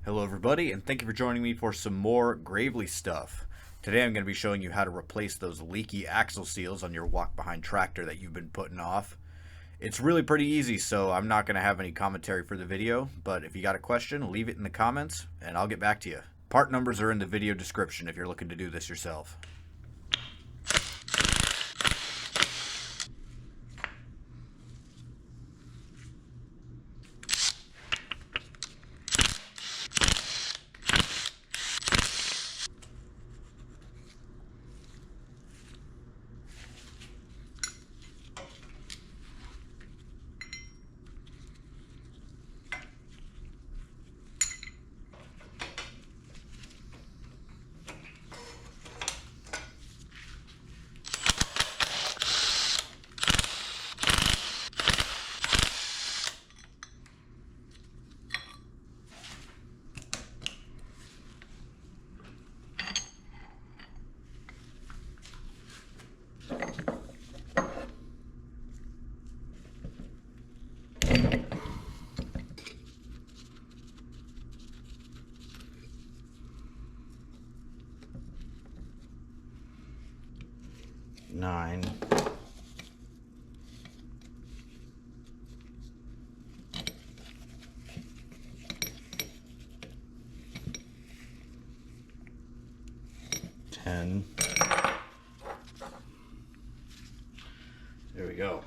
Hello everybody, and thank you for joining me for some more Gravely stuff. Today I'm going to be showing you how to replace those leaky axle seals on your walk-behind tractor that you've been putting off. It's really pretty easy, so I'm not going to have any commentary for the video, but if you got a question, leave it in the comments, and I'll get back to you. Part numbers are in the video description if you're looking to do this yourself. Nine. 10. There we go.